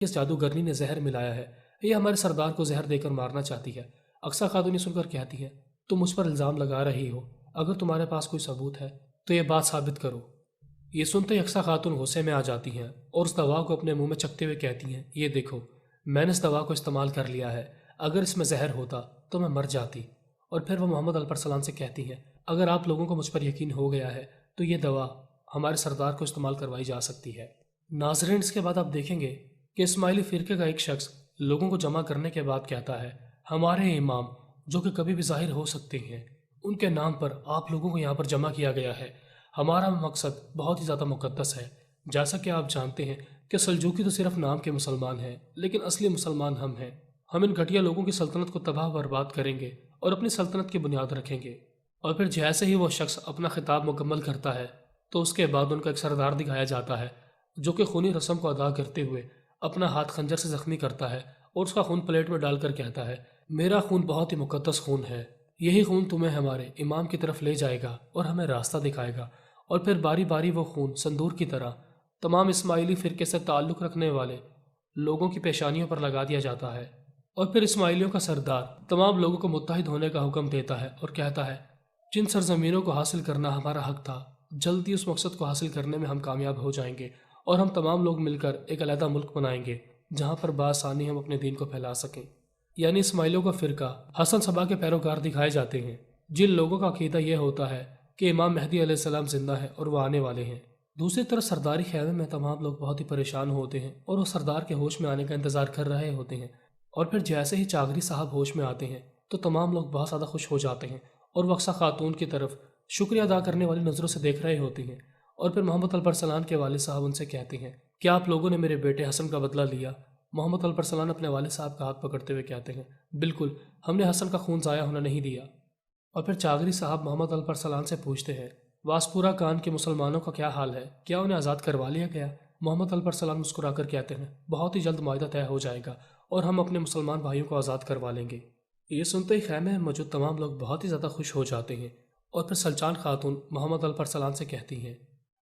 اس جادوگرنی نے زہر ملایا ہے، یہ ہمارے سردار کو زہر دے کر مارنا چاہتی ہے۔ اقصیٰ خاتون یہ سن کر کہتی ہے تم مجھ پر الزام لگا رہی ہو، اگر تمہارے پاس کوئی ثبوت ہے تو یہ بات ثابت کرو۔ یہ سنتے ہی اقصیٰ خاتون غصے میں آ جاتی ہیں اور اس دوا کو اپنے منہ میں چکتے ہوئے کہتی ہیں یہ دیکھو، میں نے اس دوا کو استعمال کر لیا ہے، اگر اس میں زہر ہوتا تو میں مر جاتی۔ اور پھر وہ محمد علیہ السلام سے کہتی ہیں اگر آپ لوگوں کو مجھ پر یقین ہو گیا ہے تو یہ دوا ہمارے سردار کو استعمال کروائی جا سکتی ہے۔ ناظرین، اس کے بعد آپ دیکھیں گے کہ اسماعیلی فرقے کا ایک شخص لوگوں کو جمع کرنے کے بعد کہتا ہے ہمارے امام جو کہ کبھی بھی ظاہر ہو سکتے ہیں، ان کے نام پر آپ لوگوں کو یہاں پر جمع کیا گیا ہے۔ ہمارا مقصد بہت ہی زیادہ مقدس ہے۔ جیسا کہ آپ جانتے ہیں کہ سلجوقی تو صرف نام کے مسلمان ہیں، لیکن اصلی مسلمان ہم ہیں۔ ہم ان گھٹیا لوگوں کی سلطنت کو تباہ و برباد کریں گے اور اپنی سلطنت کی بنیاد رکھیں گے۔ اور پھر جیسے ہی وہ شخص اپنا خطاب مکمل کرتا ہے تو اس کے بعد ان کا ایک سردار دکھایا جاتا ہے جو کہ خونی رسم کو ادا کرتے ہوئے اپنا ہاتھ خنجر سے زخمی کرتا ہے اور اس کا خون پلیٹ میں ڈال کر کہتا ہے میرا خون بہت ہی مقدس خون ہے، یہی خون تمہیں ہمارے امام کی طرف لے جائے گا اور ہمیں راستہ دکھائے گا۔ اور پھر باری باری وہ خون سندور کی طرح تمام اسماعیلی فرقے سے تعلق رکھنے والے لوگوں کی پیشانیوں پر لگا دیا جاتا ہے۔ اور پھر اسماعیلیوں کا سردار تمام لوگوں کو متحد ہونے کا حکم دیتا ہے اور کہتا ہے جن سرزمینوں کو حاصل کرنا ہمارا حق تھا، جلدی اس مقصد کو حاصل کرنے میں ہم کامیاب ہو جائیں گے اور ہم تمام لوگ مل کر ایک علیحدہ ملک بنائیں گے جہاں پر بآسانی ہم اپنے دین کو پھیلا سکیں۔ یعنی اسماعیلیوں کا فرقہ حسن صبا کے پیروکار دکھائے جاتے ہیں جن لوگوں کا عقیدہ یہ ہوتا ہے کہ امام مہدی علیہ السلام زندہ ہے اور وہ آنے والے ہیں۔ دوسری طرف سرداری خیمے میں تمام لوگ بہت ہی پریشان ہوتے ہیں اور وہ سردار کے ہوش میں آنے کا انتظار کر رہے ہوتے ہیں۔ اور پھر جیسے ہی چاغری صاحب ہوش میں آتے ہیں تو تمام لوگ بہت زیادہ خوش ہو جاتے ہیں اور وہ اقصیٰ خاتون کی طرف شکریہ ادا کرنے والی نظروں سے دیکھ رہے ہوتے ہیں۔ اور پھر محمد علیہ السلام کے والد صاحب ان سے کہتے ہیں کیا آپ لوگوں نے میرے بیٹے حسن کا بدلہ لیا؟ محمد علیہ السلام اپنے والد صاحب کا ہاتھ پکڑتے ہوئے کہتے ہیں بالکل، ہم نے حسن کا خون ضائع ہونا نہیں دیا۔ اور پھر چاغری صاحب محمد علیہ السلام سے پوچھتے ہیں واسپورہ کان کے مسلمانوں کا کیا حال ہے، کیا انہیں آزاد کروا لیا گیا؟ محمد علیہ السلام مسکرا کر کہتے ہیں بہت ہی جلد معاہدہ طے ہو جائے گا اور ہم اپنے مسلمان بھائیوں کو آزاد کروا لیں گے۔ یہ سنتے ہی خیمے میں موجود تمام لوگ بہت ہی زیادہ خوش ہو جاتے ہیں۔ اور پھر سلچان خاتون محمد علیہ السلام سے کہتی ہیں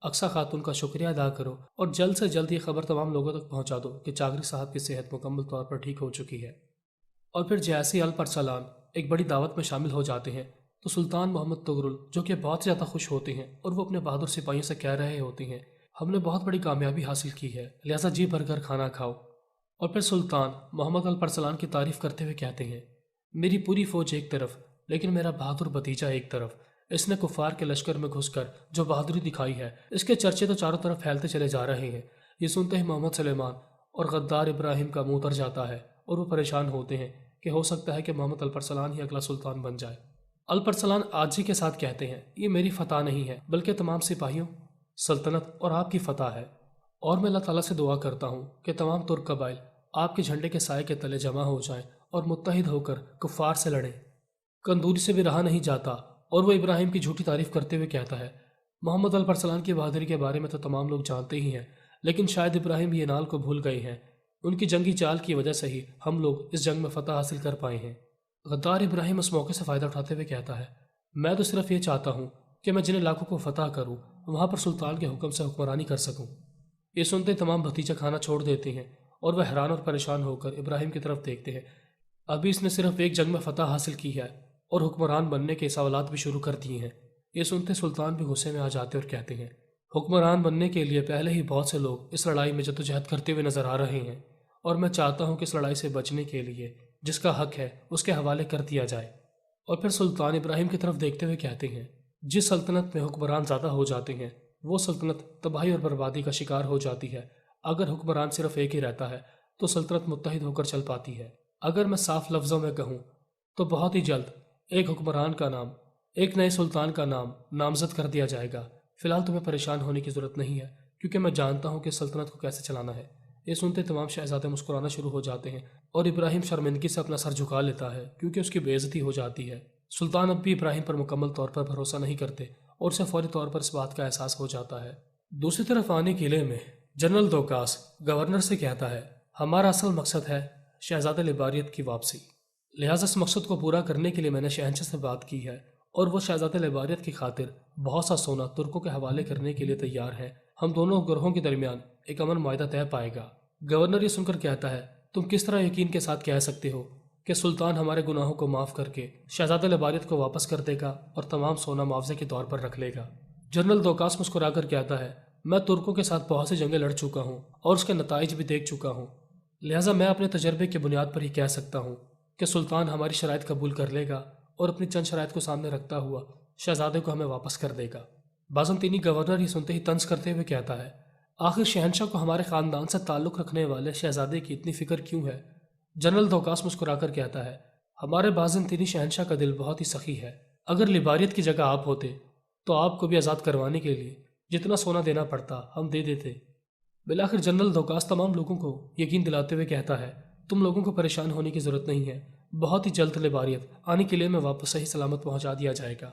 اقصیٰ خاتون کا شکریہ ادا کرو اور جلد سے جلد یہ خبر تمام لوگوں تک پہنچا دو کہ چاغری صاحب کی صحت مکمل طور پر ٹھیک ہو چکی ہے۔ اور پھر جیسے ہی الپرسلان ایک بڑی دعوت میں شامل ہو جاتے ہیں تو سلطان محمد تغرل جو کہ بہت زیادہ خوش ہوتے ہیں اور وہ اپنے بہادر سپاہیوں سے کہہ رہے ہوتے ہیں ہم نے بہت بڑی کامیابی حاصل کی ہے، لہٰذا جی بھر کر کھانا کھاؤ۔ اور پھر سلطان محمد الپرسلان کی تعریف کرتے ہوئے کہتے ہیں میری پوری فوج ایک طرف لیکن میرا بہادر بھتیجا ایک طرف، اس نے کفار کے لشکر میں گھس کر جو بہادری دکھائی ہے اس کے چرچے تو چاروں طرف پھیلتے چلے جا رہے ہیں۔ یہ سنتے ہی محمد سلیمان اور غدار ابراہیم کا منہ اتر جاتا ہے اور وہ پریشان ہوتے ہیں کہ ہو سکتا ہے کہ محمد الپرسلان ہی اگلا سلطان بن جائے۔ الپرسلان عاجزی کے ساتھ کہتے ہیں یہ میری فتح نہیں ہے بلکہ تمام سپاہیوں، سلطنت اور آپ کی فتح ہے، اور میں اللہ تعالیٰ سے دعا کرتا ہوں کہ تمام ترک قبائل آپ کے جھنڈے کے سائے کے تلے جمع ہو جائیں اور متحد ہو کر کفار سے لڑیں۔ کندوری سے بھی رہا نہیں جاتا اور وہ ابراہیم کی جھوٹی تعریف کرتے ہوئے کہتا ہے محمد الپرسلان کی بہادری کے بارے میں تو تمام لوگ جانتے ہی ہیں، لیکن شاید ابراہیم یہ نال کو بھول گئے ہیں، ان کی جنگی چال کی وجہ سے ہی ہم لوگ اس جنگ میں فتح حاصل کر پائے ہیں۔ غدار ابراہیم اس موقع سے فائدہ اٹھاتے ہوئے کہتا ہے میں تو صرف یہ چاہتا ہوں کہ میں جن علاقوں کو فتح کروں وہاں پر سلطان کے حکم سے حکمرانی کر سکوں۔ یہ سنتے تمام بھتیجا کھانا چھوڑ دیتے ہیں اور وہ حیران اور پریشان ہو کر ابراہیم کی طرف دیکھتے ہیں۔ ابھی اس نے صرف ایک جنگ میں فتح حاصل کی ہے اور حکمران بننے کے سوالات بھی شروع کر دیے ہیں۔ یہ سنتے سلطان بھی غصے میں آ جاتے اور کہتے ہیں حکمران بننے کے لیے پہلے ہی بہت سے لوگ اس لڑائی میں جدوجہد کرتے ہوئے نظر آ رہے ہیں اور میں چاہتا ہوں کہ اس لڑائی سے بچنے کے لیے جس کا حق ہے اس کے حوالے کر دیا جائے۔ اور پھر سلطان ابراہیم کی طرف دیکھتے ہوئے کہتے ہیں جس سلطنت میں حکمران زیادہ ہو جاتے ہیں وہ سلطنت تباہی اور بربادی کا شکار ہو جاتی ہے، اگر حکمران صرف ایک ہی رہتا ہے تو سلطنت متحد ہو کر چل پاتی ہے۔ اگر میں صاف لفظوں میں کہوں تو بہت ہی جلد ایک حکمران کا نام ایک نئے سلطان کا نام نامزد کر دیا جائے گا۔ فی الحال تمہیں پریشان ہونے کی ضرورت نہیں ہے کیونکہ میں جانتا ہوں کہ سلطنت کو کیسے چلانا ہے۔ یہ سنتے تمام شہزادے مسکرانا شروع ہو جاتے ہیں اور ابراہیم شرمندگی سے اپنا سر جھکا لیتا ہے کیونکہ اس کی بے عزتی ہو جاتی ہے۔ سلطان اب بھی ابراہیم پر مکمل طور پر بھروسہ نہیں کرتے اور اسے فوری طور پر اس بات کا احساس ہو جاتا ہے۔ دوسری طرف آنے قلعے میں جنرل دوکاس گورنر سے کہتا ہے ہمارا اصل مقصد ہے شہزادہ لباریت کی واپسی، لہٰذا اس مقصد کو پورا کرنے کے لیے میں نے شہنشاہ سے بات کی ہے اور وہ شہزادہ لباریت کی خاطر بہت سا سونا ترکوں کے حوالے کرنے کے لیے تیار ہے۔ ہم دونوں گروہوں کے درمیان ایک امن معاہدہ طے پائے گا۔ گورنر یہ سن کر کہتا ہے، تم کس طرح یقین کے ساتھ کہہ سکتے ہو کہ سلطان ہمارے گناہوں کو معاف کر کے شہزادہ لباریت کو واپس کر دے گا اور تمام سونا معاوضے کے طور پر رکھ لے گا؟ جنرل دوکاس مسکرا کر کہتا ہے، میں ترکوں کے ساتھ بہت سی جنگیں لڑ چکا ہوں اور اس کے نتائج بھی دیکھ چکا ہوں، لہٰذا میں اپنے تجربے کی بنیاد پر ہی کہہ سکتا ہوں کہ سلطان ہماری شرائط قبول کر لے گا اور اپنی چند شرائط کو سامنے رکھتا ہوا شہزادے کو ہمیں واپس کر دے گا۔ بازنطینی گورنر یہ سنتے ہی طنز کرتے ہوئے کہتا ہے، آخر شہنشاہ کو ہمارے خاندان سے تعلق رکھنے والے شہزادے کی اتنی فکر کیوں ہے؟ جنرل دوکاس مسکرا کر کہتا ہے، ہمارے بازنطینی شہنشاہ کا دل بہت ہی سخی ہے، اگر لباریت کی جگہ آپ ہوتے تو آپ کو بھی آزاد کروانے کے لیے جتنا سونا دینا پڑتا ہم دے دیتے۔ بالآخر جنرل دوکاس تمام لوگوں کو یقین دلاتے ہوئے کہتا ہے، تم لوگوں کو پریشان ہونے کی ضرورت نہیں ہے، بہت ہی جلد لباریت آنے کے لیے میں واپس صحیح سلامت پہنچا دیا جائے گا۔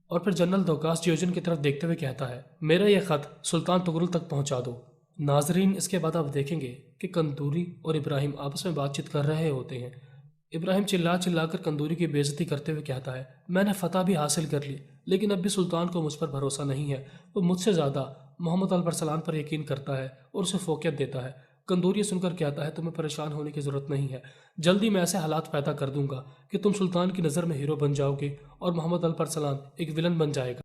اور پھر جنرل دوکاس ڈیوجن کی طرف دیکھتے ہوئے کہتا ہے، میرا یہ خط سلطان تغرل تک پہنچا دو۔ ناظرین، اس کے بعد آپ دیکھیں گے کہ قندوری اور ابراہیم آپس میں بات چیت کر رہے ہوتے ہیں۔ ابراہیم چلا چلا کر قندوری کی بے عزتی کرتے ہوئے کہتا ہے، میں نے فتح بھی حاصل کر لی، لیکن اب بھی سلطان کو مجھ پر بھروسہ نہیں ہے، وہ مجھ سے زیادہ محمد البرسلان پر یقین کرتا ہے اور اسے فوقیت دیتا ہے۔ قندوری سن کر کہتا ہے، تمہیں پریشان ہونے کی ضرورت نہیں ہے، جلدی میں ایسے حالات پیدا کر دوں گا کہ تم سلطان کی نظر میں ہیرو بن جاؤ گے اور محمد البرسلان ایک ولن بن جائے گا۔